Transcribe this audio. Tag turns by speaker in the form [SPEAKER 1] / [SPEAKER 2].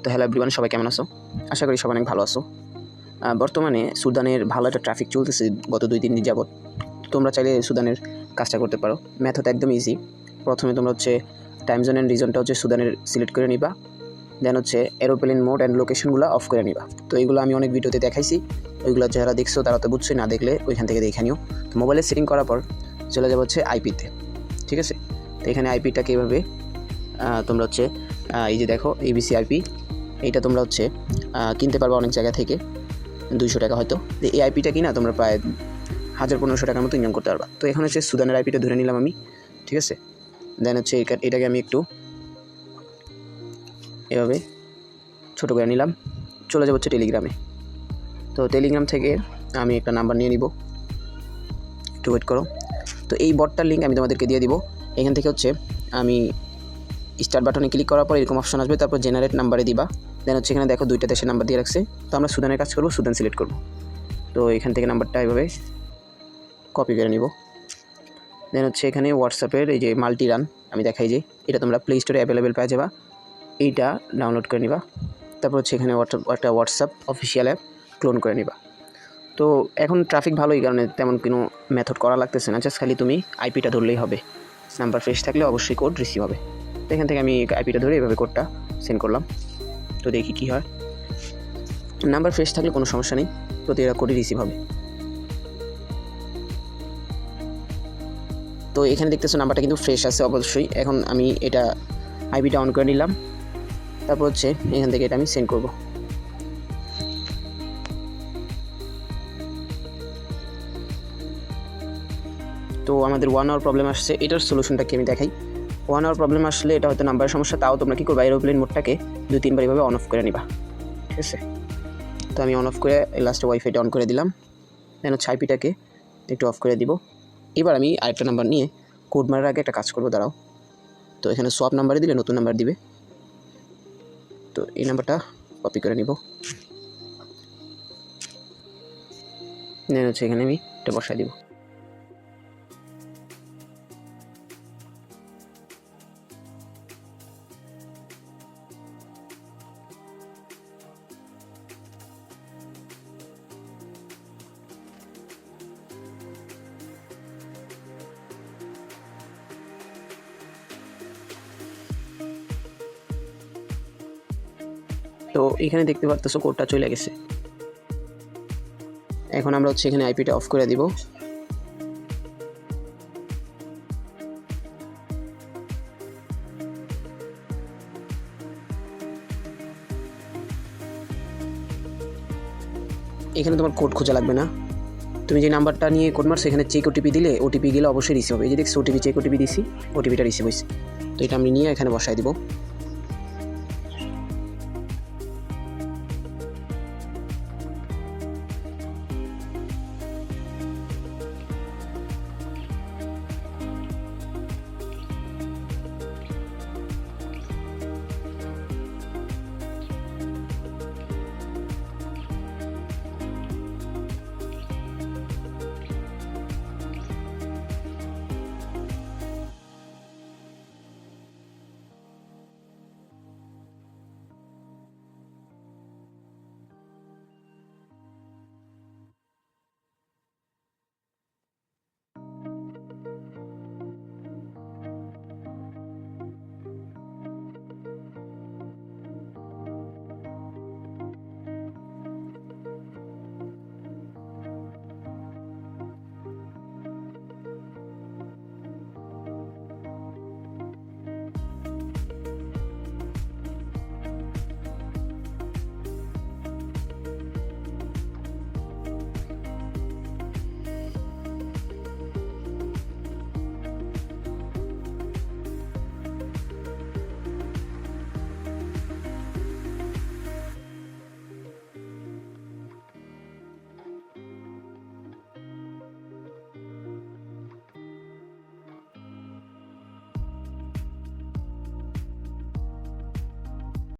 [SPEAKER 1] তো hello everyone, সবাই কেমন আছো? আশা করি সবাই অনেক ভালো আছো। বর্তমানে সুদানের ভালো একটা ট্রাফিক চলতেছে গত 2-3 দিন যাবত। তোমরা চাইলে সুদানের কাজটা করতে পারো। মেথড একদম ইজি। প্রথমে তোমরা হচ্ছে টাইম জোন অ্যান্ড রিজনটা হচ্ছে সুদানের সিলেক্ট করে নিবা। দেন হচ্ছে এরোপ্লেন মোড অ্যান্ড লোকেশনগুলো অফ করে নিবা। তো এইগুলো আমি অনেক ভিডিওতে দেখাইছি, ওইগুলো যারা দেখছো তারা তো বুঝছোই, না দেখলে ওইখান থেকে দেখে নিও। তো মোবাইলে সেটিং করার পর চলে যাবো হচ্ছে আইপিতে, ঠিক আছে? তো এখানে আইপিটাকে এভাবে তোমরা হচ্ছে এই যে দেখো এবিসি আইপি, এইটা তোমরা হচ্ছে কিনতে পারবে অনেক জায়গা থেকে 200 টাকা হয়তো। তো এই আইপিটা কিনা তোমরা প্রায় 1000-1500 টাকার মতো ইনকাম করতে পারবা। তো এখানে হচ্ছে সুদানের আইপিটা ধরে নিলাম আমি, ঠিক আছে? দেন হচ্ছে এটাকে আমি একটু এভাবে ছোটো করে নিলাম। চলে যাবো হচ্ছে টেলিগ্রামে। তো টেলিগ্রাম থেকে আমি একটা নাম্বার নিয়ে নিব, একটু ওয়েট করো। তো এই বটটার লিঙ্ক আমি তোমাদেরকে দিয়ে দিব। এখান থেকে হচ্ছে আমি স্টার্ট বাটনে ক্লিক করার পর এরকম অপশন আসবে, তারপর জেনারেট নাম্বারে দিবা। দেন হচ্ছে এখানে দেখো 2টা দেশের নাম্বার দিয়ে রাখছে। তো আমরা সুদানের কাজ করবো, সুদান সিলেক্ট করব। তো এখান থেকে নাম্বারটা এভাবে কপি করে নিব। দেন হচ্ছে এখানে হোয়াটসঅ্যাপের এই যে মাল্টি রান আমি দেখাই যে এটা তোমরা প্লে স্টোরে অ্যাভেলেবেল পেয়ে যাবা, এইটা ডাউনলোড করে নিবা। তারপর হচ্ছে এখানে হোয়াটসঅ্যাপ অফিসিয়াল অ্যাপ ক্লোন করে নিবা। তো এখন ট্রাফিক ভালো, এই কারণে তেমন কোনো মেথড করা লাগতেছে না, জাস্ট খালি তুমি আইপিটা ধরলেই হবে। নাম্বার ফ্রেশ থাকলে অবশ্যই কোড রিসিভ হবে। তো এখান থেকে আমি আইপিটা ধরে এভাবে কোডটা সেন্ড করলাম। তো দেখি কী হয়। নাম্বার ফ্রেশ থাকলে কোনো সমস্যা নেই, প্রতিটা কোডই রিসিভ হবে। তো এখানে দেখতেছো নাম্বারটা কিন্তু ফ্রেশ আছে অবশ্যই। এখন আমি এটা আইপিটা অন করে নিলাম। তারপর হচ্ছে এখান থেকে এটা আমি সেন্ড করব। তো আমাদের 1 আওয়ার প্রবলেম আসছে, এটার সলিউশনটা কি আমি দেখাই। 1 আওয়ার প্রবলেম আসলে এটা হয়তো নাম্বারের সমস্যা, তাও তোমরা কী করবা, এরোপ্লেন মোডটাকে 2-3 বার এভাবে অন অফ করে নিবা, ঠিক আছে? তো আমি অন অফ করে লাস্টে ওয়াইফাইটা অন করে দিলাম। দেন হচ্ছে আইপিটাকে একটু অফ করে দিব। এবার আমি আরেকটা নাম্বার নিয়ে কোড মারার আগে একটা কাজ করবো, দাঁড়াও। তো এখানে সোয়াপ নাম্বারে দিলে নতুন নাম্বার দিবে। তো এই নাম্বারটা কপি করে নিব। দেন হচ্ছে এখানে আমি এটা বসাই দিব। তো এখানে দেখতে পারতেছো কোডটা চলে গেছে। এখন আমরা হচ্ছে এখানে আইপিটা অফ করে দিব। এখানে তোমার কোড খোঁজা লাগবে না, তুমি যে নাম্বারটা নিয়ে কোড মারছো এখানে চেক ওটিপি দিলে ওটিপি গেলে অবশ্যই রিসিভ হবে। এই যে দেখছো ওটিপি চেক ওটিপি দিছি, ওটিপিটা রিসিভ হয়েছে। তো এটা আমি নিয়ে এখানে বসাই দিব।